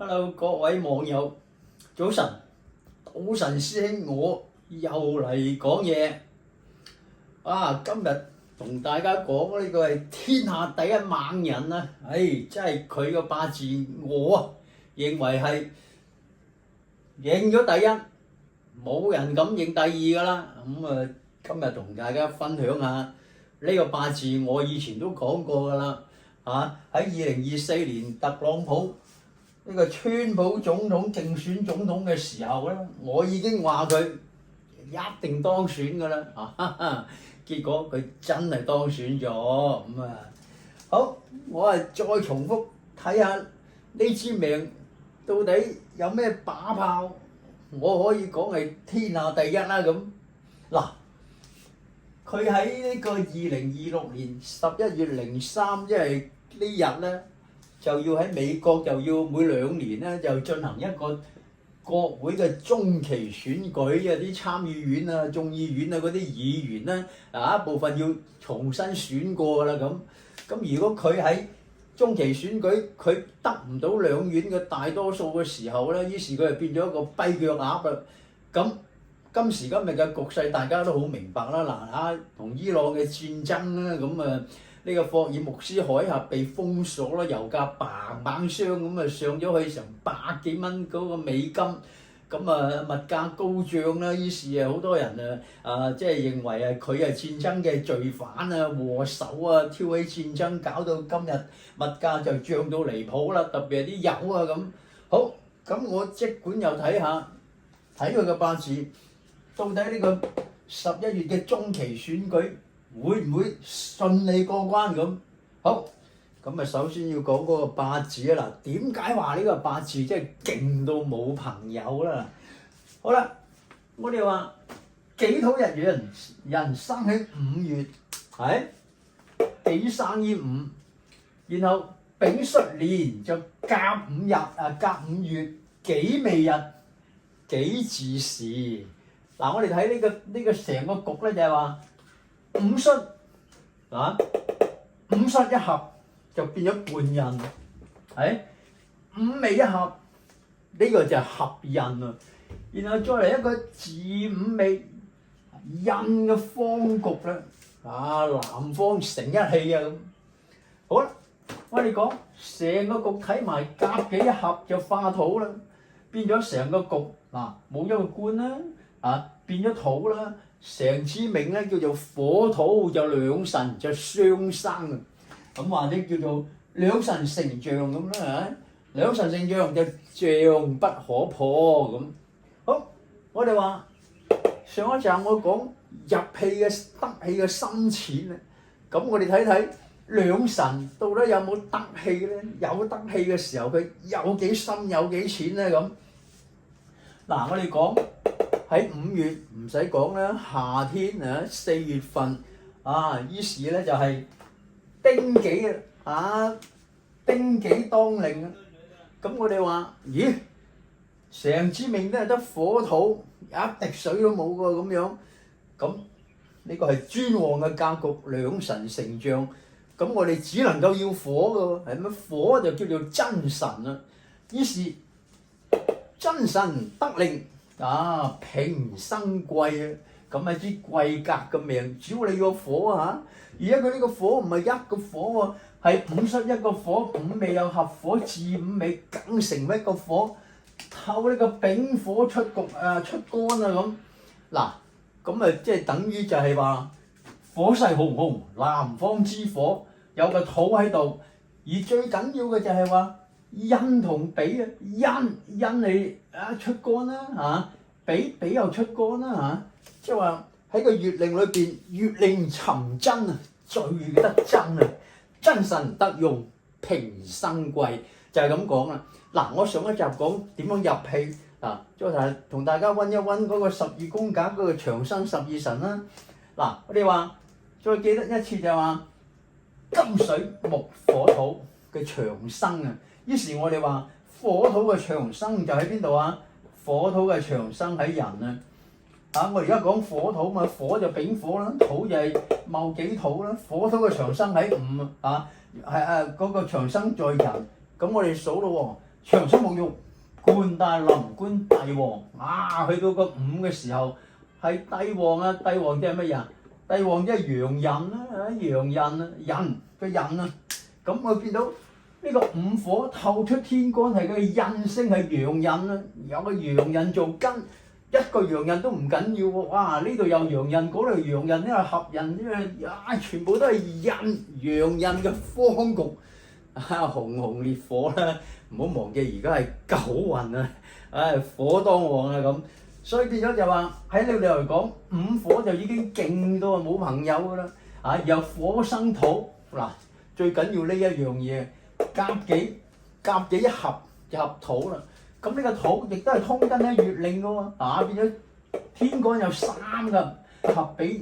Hello，各位網友，早晨，賭神師兄我又嚟講嘢。今日同大家講呢個係天下第一猛人啊！真係佢個八字，我認為係認咗第一，冇人敢認第二㗎啦。今日同大家分享下呢個八字，我以前都講過㗎啦。喺2024年特朗普呢個川普總統競選總統嘅時候咧，我已經話佢一定當選㗎啦。結果佢真係當選咗。好，我再重複睇下呢支命到底有咩把炮，我可以講係天下第一啦咁。嗱，佢喺呢個2026年11月03，即係呢日咧，就要喺美國就要每2年咧就進行一個國會嘅中期選舉，啲參議院啊、眾議院啊嗰啲議員咧一部分要重新選過啦咁。咁如果佢喺中期選舉佢得唔到兩院嘅大多數嘅時候咧，於是佢就變咗一個跛腳鴨啦。咁今時今日嘅局勢大家都好明白啦。同伊朗嘅戰爭啦，呢個霍爾木斯海峽被封鎖啦，油價砰砰聲上咗去成100幾蚊嗰個美金，物價高漲啦，於是好多人即係認為佢係戰爭嘅罪犯禍首挑起戰爭，搞到今日物價就漲到離譜啦，特別係啲油咁。好，咁我即管又睇佢嘅八字，到底呢個11月嘅中期選舉會唔會順利過關咁？好，咁首先要講嗰個八字啊！嗱，點解話呢個八字真係勁到冇朋友啦？好啦，我哋話己土日元人生喺5月，己生於5，然後丙戌年就甲午月己未日己巳時。嗱，我哋睇呢個成個局咧，就係話午戌一合就變咗半印，午未一合呢個就係合印啊。然後再嚟一個巳午未印嘅方局咧，南方成一氣咁。好啦，我哋講成個局睇埋甲己一合就化土啦，變咗成個局冇一個官啦，變咗土啦。成支命咧叫做火土就兩神就相生啊，咁或者叫做兩神成象咁啦，兩神成象就象不可破咁。好，我哋話上一集我講入氣嘅得氣嘅深淺咧，咁我哋睇睇兩神到底有冇得氣咧？有得氣嘅時候佢有幾深有幾淺咧咁。嗱，我哋講喺5月唔使講啦，夏天4月份於是咧就係丁己丁己當令啊。咁我哋話咦，成支命都係得火土，一滴水都冇喎咁樣。咁呢個係專旺嘅格局，兩神成象。咁我哋只能夠要火㗎喎，係咩？火就叫做真神啊。於是真神得令平生貴啊，咁係支貴格嘅命，只要你個火而家佢呢個火唔係一個火喎，係午戌一個火，午未又合火，巳午未更成一個火，透呢個丙火出局出干咁。嗱，咁即係等於就係話火勢洶洶，南方之火有個土喺度，而最緊要嘅就係話印同比印你出干啦比又出干啦即係話喺個月令裏邊，月令尋真最得真真神得用，平生貴，就係咁講啦。嗱，我上一集講點樣入氣再同大家溫一溫嗰個12宮格嗰個長生12神啦。嗱，我哋話再記得一次就係話金水木火土嘅長生啊。於是我哋話火土嘅長生就喺邊度火土嘅長生喺人我而家講火土嘛，火就丙火啦，土就係戊己土啦。火土嘅長生喺午嗰個長生在人。咁我哋數咯長生沐浴，冠帶臨官帝王。啊，去到個5嘅時候係帝王啊！帝王即係乜嘢？帝王即係陽刃啦，陽刃啊，刃嘅刃啊。咁我見到呢個5火透出天干係佢嘅印星係陽刃啊，有個陽刃做根，一個陽刃都唔緊要喎。哇！呢度有陽刃，嗰度陽刃，呢個合刃，呢個全部都係陽刃嘅方局。紅紅烈火啦，唔好忘記而家係九運啊！火當旺啊咁，所以變咗就話喺你哋嚟講，5火就已經勁到冇朋友噶啦。然後火生土嗱，最緊要呢一樣嘢，甲己一合就合土啦。咁呢個土亦都係通根喺月令噶喎，變咗天干有3個合比，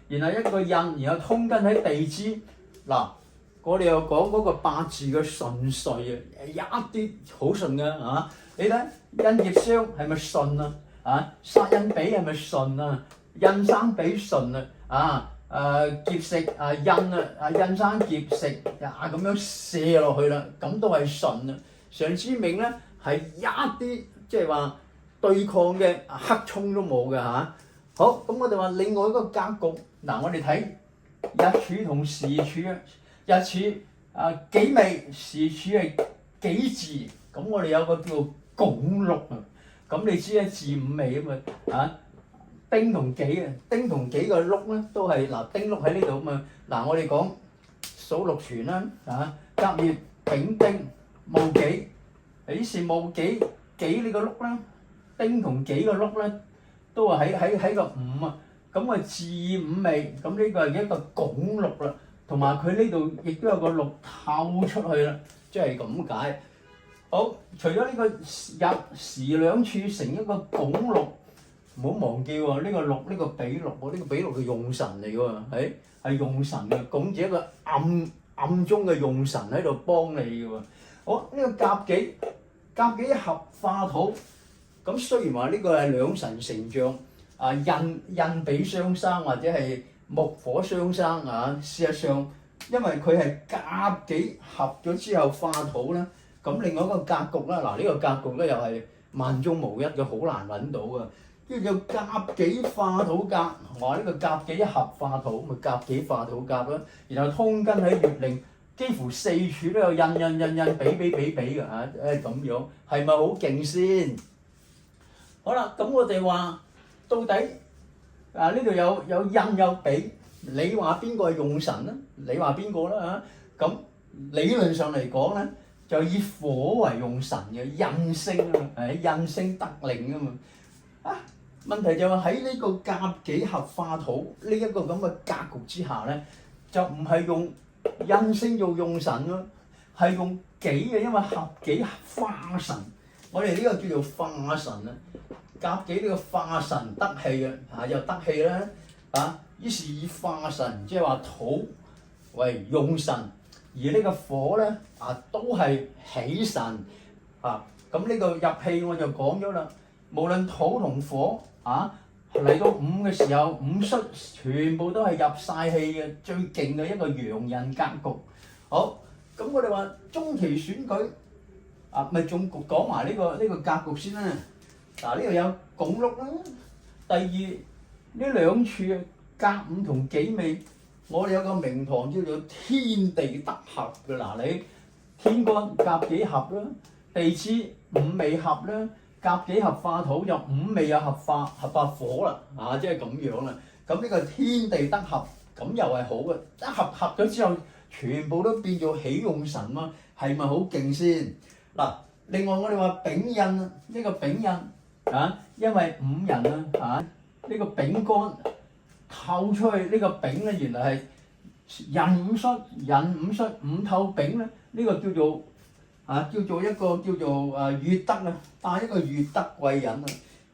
然後一個印，然後通根喺地支嗱。我哋又講嗰個八字嘅順序啊，一啲好順嘅你睇印劫相係咪順啊？殺印比係咪順啊？印生比順劫食印生劫食咁樣射落去啦，咁都係順啊。上之命咧係一啲即係話對抗嘅黑沖都冇嘅好，咁我哋話另外一個格局嗱，我哋睇日柱同時柱啊。日柱己未，時柱係己巳，咁我哋有個叫拱祿啊。咁你知咧，巳午未丁同己丁同己個祿咧都係丁祿喺呢度嘛。我哋講數六傳啦甲乙丙丁戊己，於是戊己呢個祿咧，丁同己個祿咧都係喺個午啊。咁巳午未，咁呢個係一個拱祿啦。同埋佢呢度亦都有個祿透出去啦，即係咁解。好，除咗呢個日時兩處成一個拱祿，唔好忘記喎，呢個祿呢個比祿喎，呢個比祿係用神嚟喎，係用神嘅，拱住一個暗中嘅用神喺度幫你嘅喎。好，呢個甲己一合化土，咁雖然話呢個係兩神成像，印比相生或者係木火相生事實上，因為佢係甲己合咗之後化土啦，咁另外一個格局啦，呢個格局咧又係萬中無一嘅，好難揾到嘅，叫做甲己化土格。呢個甲己一合化土，咪甲己化土格啦。然後通根喺月令，幾乎4處都有印，比嘅咁樣，係咪好勁先？好啦，咁我哋話到底？呢度有印有比，你話邊個係用神咧？你話邊個啦咁理論上嚟講咧，就以火為用神嘅印星印星得令啊嘛。問題就係喺呢個甲己合化土呢一個咁嘅格局之下咧，就唔係用印星做用神咯，係用己嘅，因為合己化神。我哋呢個叫做化神啊。甲己呢個化神得氣又得氣啦於是以化神即係話土為用神，而呢個火咧都係喜神咁呢個入氣我就講咗啦。無論土同火嚟到午嘅時候，午戌全部都係入晒氣嘅，最勁嘅一個陽刃格局。好，咁我哋話中期選舉咪仲講埋呢個格局先啦。呢度有拱祿啦。第二呢兩處甲午同己未，我哋有個名堂叫做天地得合嘅。你天干甲己合啦，地支午未合啦，甲己合化土就午未又合化火啦，即係咁樣啦。咁呢個天地得合，咁又係好嘅。一合咗之後，全部都變做喜用神嘛，係咪好勁先？另外我哋話丙印呢個丙印。因為午人呢個丙干透出去，呢個丙咧原來係寅午戌午透丙咧，呢個叫做一個叫做月德帶一個月德貴人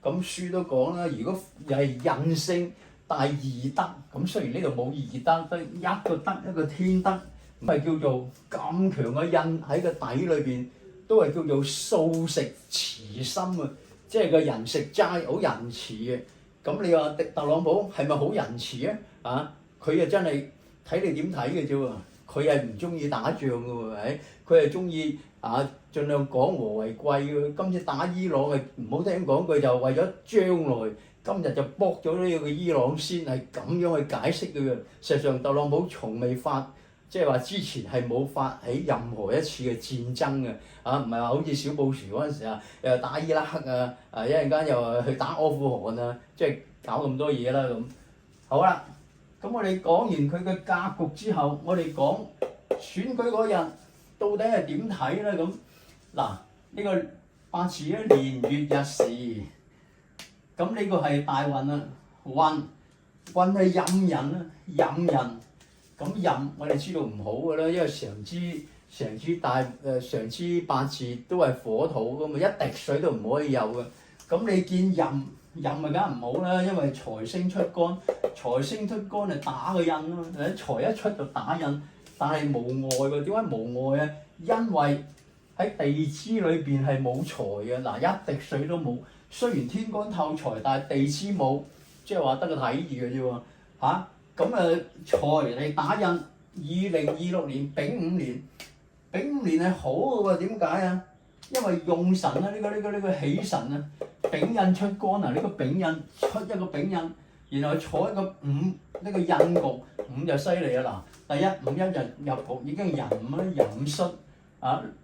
咁書都講啦，如果又係印星帶二德，咁雖然呢度冇二德，得一個德一個天德，唔係叫做咁強嘅印喺個底裏邊，都係叫做素食慈心即係個人食齋好仁慈嘅。咁你話特朗普係咪好仁慈佢又真係睇你點睇嘅啫喎。佢係唔中意打仗嘅喎，係佢係中意盡量講和為貴嘅。今次打伊朗係唔好聽講句就為咗將來，今日就駁咗呢個伊朗先，係咁樣去解釋嘅。實際上特朗普從未發，即係話之前係冇發起任何一次嘅戰爭嘅，唔係話好似小布殊嗰陣時又打伊拉克一陣間又去打阿富汗即係搞咁多嘢啦咁。好啦，咁我哋講完佢嘅格局之後，我哋講選舉嗰日到底係點睇咧？咁嗱，呢個八字咧年月日時，咁呢個係大運啦，運係壬寅啦，壬寅。咁壬我哋知道唔好嘅啦，因為成支八字都係火土噶嘛，一滴水都唔可以有嘅。咁你見壬咪梗係唔好啦，因為財星出干，財星出干就打個印咯，財一出就打印，但係無礙喎。點解無礙啊？因為喺地支裏邊係冇財嘅，嗱一滴水都冇。雖然天干透財，但係地支冇，即係話得個睇字嘅啫喎嚇。咁財嚟打印，2026年丙午年，丙午年係好嘅喎，點解啊？因為用神啊，呢個喜神啊，丙印出干啊，呢個丙印出一個丙印，然後坐一個午，呢個印局，午就犀利啊嗱！第一午一日入局已經壬午啦，壬午戌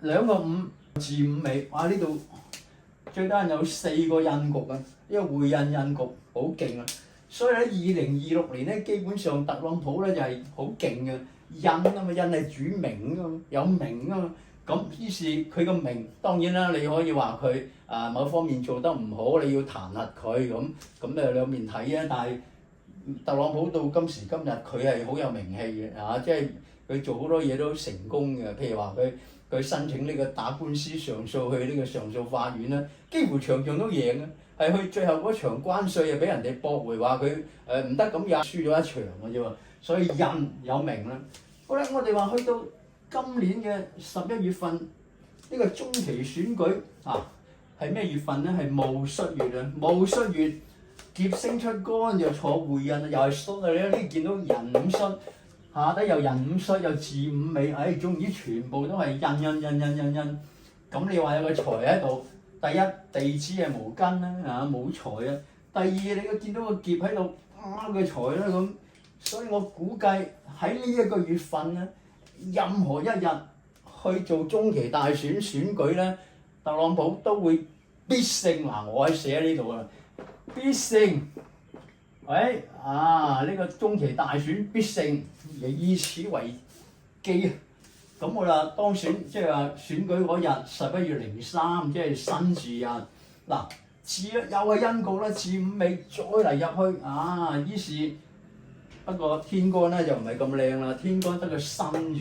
兩個午字午尾，哇呢度最多有4個印局啊，呢個會印局好勁啊！所以喺2026年咧，基本上特朗普咧就係好勁嘅印啊嘛，印係主名啊嘛，有名啊嘛。咁於是佢個名當然啦，你可以話佢某方面做得唔好，你要彈劾佢咁兩面睇啊。但係特朗普到今時今日，佢係好有名氣嘅即係佢做好多嘢都成功嘅。譬如話佢申請呢個打官司上訴去呢個上訴法院啦，幾乎場場都贏啊。係去最後嗰場關稅又俾人哋駁回，話佢唔得咁，又輸咗一場嘅啫喎。所以印有名啦。好啦，我哋話去到今年嘅11月份呢個中期選舉係咩月份咧？係戊戌月啊！戊戌月劫星出干又坐會印，又係戌啊！你見到壬午戌下底又壬午戌又巳午未，總之全部都係印。咁你話有個財喺度。第一地支係無根啦冇財啊。第二你個見到個劫喺度嘅財啦咁，所以我估計喺呢一個月份咧，任何一日去做中期大選舉咧，特朗普都會必勝我喺寫喺呢度啊，必勝。呢個中期大選必勝，以此為記。咁我啦當選，即係話選舉嗰日11月03，即係辛巳日。嗱，又係因局啦，巳午未再嚟入去於是不過天干咧就唔係咁靚啦，天干得個辛字。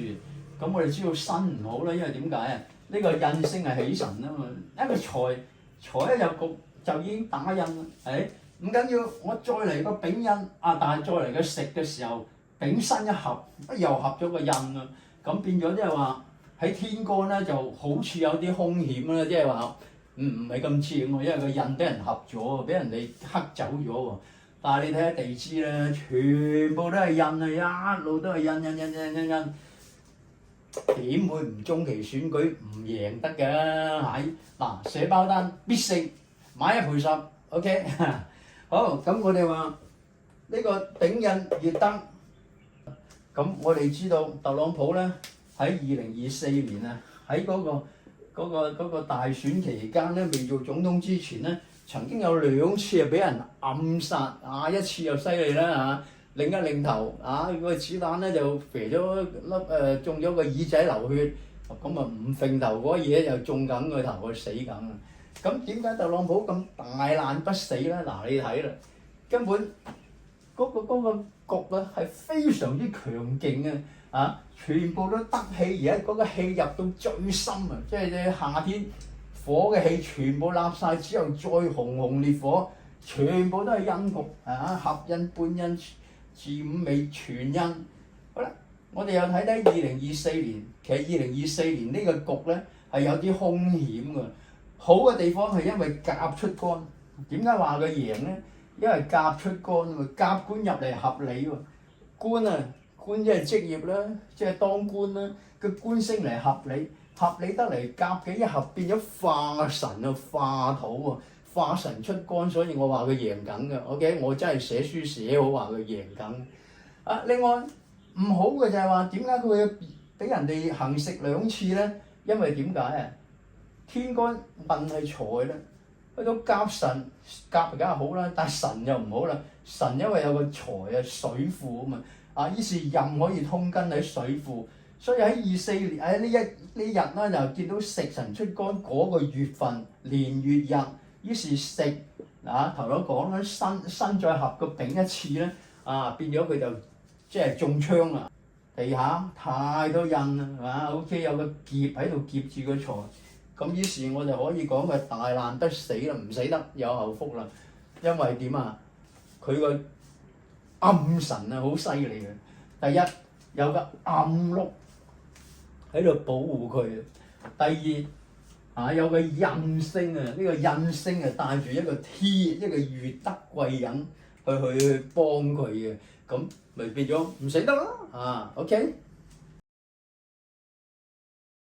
咁我哋知道辛唔好啦，因為點解啊？呢個印星係喜神啊嘛，一個財一入局就已經打印啦。唔緊要，我再嚟個丙印但係再嚟個食嘅時候，丙辛一合，又合咗個印啊。咁變咗即係話喺天干咧就好似有啲兇險啦，即係話唔係咁正喎，因為個印俾人合咗，俾人哋黑走咗喎。但係你睇下地支咧，全部都係印一路都係印，點會唔中期選舉唔贏得嘅？嗱，寫包單必勝，買1賠10 ，OK 好，咁我哋話呢個丙印月登。咁我哋知道特朗普咧喺2024年喺嗰個大選期間咧，未做總統之前咧，曾經有2次俾人暗殺一次又犀利啦擰一擰頭個子彈咧就肥咗粒中咗個耳仔流血，咁唔揈頭嗰嘢又中緊個頭，佢死緊啊！咁點解特朗普咁大難不死咧？嗱，你睇啦，根本嗰個局係非常之強勁全部都得氣，而家嗰個氣入到最深即係夏天火嘅氣全部焫晒之後，再紅烈火，全部都係印局合印、半印、巳午未全印。好啦，我哋又睇睇2024年，其實2024年呢個局咧係有啲兇險㗎。好嘅地方係因為甲出干，點解話佢贏咧？因為甲出干甲官入嚟合理喎，官即係職業啦，即係當官啦。個官星嚟合理，合理得嚟夾幾一合變咗化神啊，化土啊，化神出干，所以我話佢贏緊嘅。OK， 我真係寫書寫好話佢贏緊。啊，另外唔好嘅就係話點解佢會俾人哋行食2次咧？因為點解啊？天干運係財咧，去到甲辰，甲梗係好啦，但係辰又唔好啦。辰因為有個財啊，水庫啊嘛，啊於是壬可以通根喺水庫，所以喺24年喺呢日咧就見到食神出干嗰個月份年月日，於是食頭先講啦，辛再合個丙一次咧，變咗佢就即係中槍啦。地下太多印啦，係嘛？OK， 有個劫喺度劫住個財，咁於是我就可以講佢大難不死啦，唔死得有後福啦。因為點啊？佢個暗神啊，好犀利嘅。第一有個暗祿喺度保護佢，第二有個印星啊，呢個印星啊帶住一個一個月德貴人去幫佢嘅，咁咪變咗唔死得啦。OK。